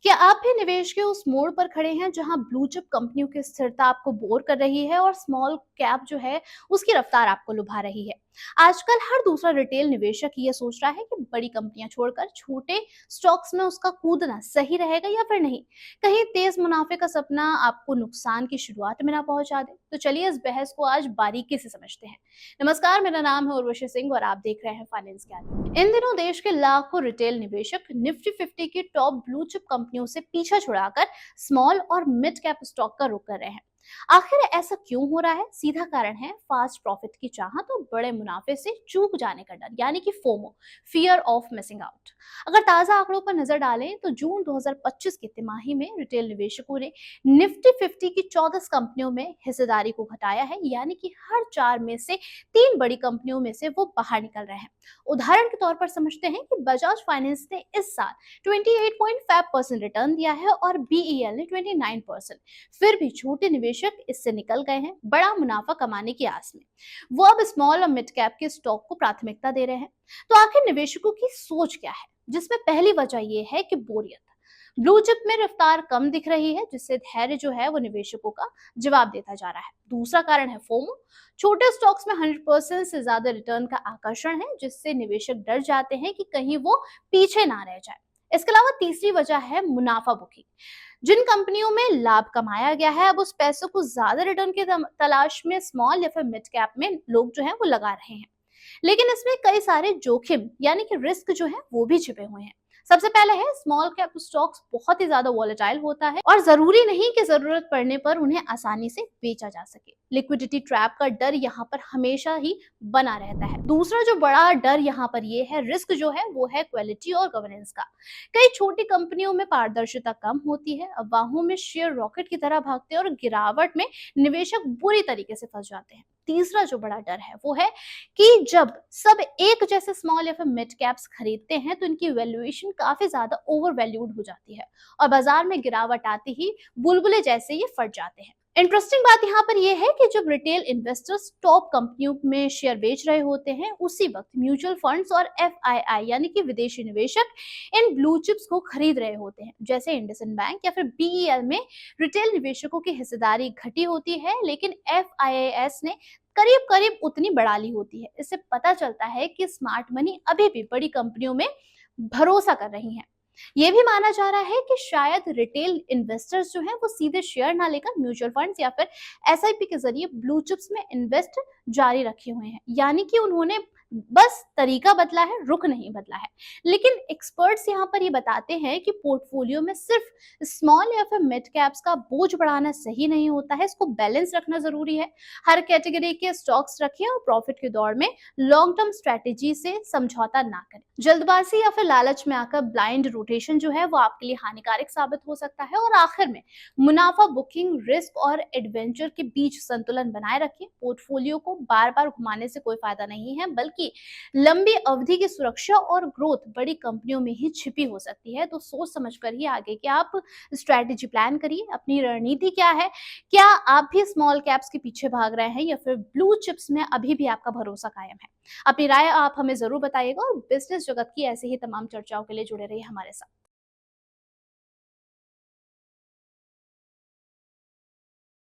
क्या आप भी निवेश के उस मोड़ पर खड़े हैं जहां ब्लू चिप कंपनियों की स्थिरता आपको बोर कर रही है और स्मॉल कैप जो है उसकी रफ्तार आपको लुभा रही है। आजकल हर दूसरा रिटेल निवेशक ये सोच रहा है कि बड़ी कंपनियां छोड़कर छोटे स्टॉक्स में उसका कूदना सही रहेगा या फिर नहीं। कहीं तेज मुनाफे का सपना आपको नुकसान की शुरुआत में ना पहुंचा दे। तो चलिए इस बहस को आज बारीकी से समझते हैं। नमस्कार, मेरा नाम है उर्वशी सिंह और आप देख रहे हैं फाइनेंस ज्ञान। इन दिनों देश के लाखों रिटेल निवेशक निफ्टी 50 की टॉप ब्लू चिप कंपनियों से पीछा छुड़ाकर स्मॉल और मिड कैप स्टॉक का रुख कर रहे हैं। आखिर ऐसा क्यों हो रहा है? सीधा कारण है फास्ट प्रॉफिट की चाहत और बड़े मुनाफे से चूक जाने का डर, यानी कि FOMO, fear of missing out. अगर ताजा आंकड़ों पर नजर डालें तो जून 2025 की तिमाही में रिटेल निवेशकों ने निफ्टी 50 की 14 कंपनियों में हिस्सेदारी को घटाया है, यानी कि हर 4 में से 3 बड़ी कंपनियों में से वो बाहर निकल रहे हैं। उदाहरण के तौर पर समझते हैं कि बजाज फाइनेंस ने इस साल 28.5% रिटर्न दिया है और बीईएल ने 29%। फिर भी छोटे निवेशक इससे निकल गए हैं बड़ा मुनाफा कमाने की आस में। वो अब स्मॉल और मिड कैप के स्टॉक को प्राथमिकता दे रहे हैं। तो आखिर निवेशकों की सोच क्या है? जिसमें पहली वजह यह है कि बोरियत। ब्लू चिप में रफ्तार कम दिख रही है, जिससे धैर्य जो है वो निवेशकों का जवाब देता जा रहा है। दूसरा कारण है फोमो। छोटे स्टॉक्स में 100% से ज्यादा रिटर्न का आकर्षण है, जिससे निवेशक डर जाते हैं कि कहीं वो पीछे ना रह जाए। इसके अलावा तीसरी वजह है मुनाफा बुकिंग। जिन कंपनियों में लाभ कमाया गया है, अब उस पैसों को ज्यादा रिटर्न की तलाश में स्मॉल या फिर मिड कैप में लोग जो है वो लगा रहे हैं। लेकिन इसमें कई सारे जोखिम यानी कि रिस्क जो है वो भी छिपे हुए हैं। सबसे पहले है स्मॉल कैप स्टॉक्स बहुत ही ज्यादा वॉलेटाइल होता है और जरूरी नहीं कि जरूरत पड़ने पर उन्हें आसानी से बेचा जा सके। लिक्विडिटी ट्रैप का डर यहाँ पर हमेशा ही बना रहता है। दूसरा जो बड़ा डर यहाँ पर ये है, रिस्क जो है वो है क्वालिटी और गवर्नेंस का। कई छोटी कंपनियों में पारदर्शिता कम होती है, अफवाहों में शेयर रॉकेट की तरह भागते हैं और गिरावट में निवेशक बुरी तरीके से फंस जाते हैं। तीसरा जो बड़ा डर है वो है कि जब सब एक जैसे स्मॉल या फिर मिड कैप्स खरीदते हैं तो इनकी वैल्यूएशन काफी ज्यादा ओवर वैल्यूड हो जाती है और बाजार में गिरावट आते ही बुलबुले जैसे ये फट जाते हैं। इंटरेस्टिंग बात यहाँ पर यह है कि जब रिटेल इन्वेस्टर्स टॉप कंपनियों में शेयर बेच रहे होते हैं, उसी वक्त म्यूचुअल फंड्स और एफआईआई यानी कि विदेशी निवेशक इन ब्लू चिप्स को खरीद रहे होते हैं। जैसे इंडसइंड बैंक या फिर बीईएल में रिटेल निवेशकों की हिस्सेदारी घटी होती है, लेकिन एफआईआईएस ने करीब करीब उतनी बढ़ा ली होती है। इससे पता चलता है कि स्मार्ट मनी अभी भी बड़ी कंपनियों में भरोसा कर रही है। ये भी माना जा रहा है कि शायद रिटेल इन्वेस्टर्स जो हैं वो सीधे शेयर ना लेकर म्यूचुअल फंड्स या फिर एसआईपी के जरिए ब्लू चिप्स में इन्वेस्ट जारी रखे हुए हैं, यानी कि उन्होंने बस तरीका बदला है, रुख नहीं बदला है। लेकिन एक्सपर्ट्स यहाँ पर ये बताते हैं कि पोर्टफोलियो में सिर्फ स्मॉल या फिर मिड कैप्स का बोझ बढ़ाना सही नहीं होता है, इसको बैलेंस रखना जरूरी है। हर कैटेगरी के स्टॉक्स रखें और प्रॉफिट की दौड़ में लॉन्ग टर्म स्ट्रेटेजी से समझौता ना करें। जल्दबाजी या फिर लालच में आकर ब्लाइंड रोटेशन जो है वो आपके लिए हानिकारक साबित हो सकता है। और आखिर में मुनाफा बुकिंग, रिस्क और एडवेंचर के बीच संतुलन बनाए रखें। पोर्टफोलियो को बार बार घुमाने से कोई फायदा नहीं है, बल्कि लंबी अवधि की सुरक्षा और ग्रोथ बड़ी कंपनियों में ही छिपी हो सकती है। तो सोच समझ कर ही आगे की आप स्ट्रेटेजी प्लान करिए। अपनी रणनीति क्या है? क्या आप भी स्मॉल कैप्स के पीछे भाग रहे हैं या फिर ब्लू चिप्स में अभी भी आपका भरोसा कायम है? अपनी राय आप हमें जरूर बताइएगा और बिजनेस जगत की ऐसे ही तमाम चर्चाओं के लिए जुड़े रहिए हमारे साथ।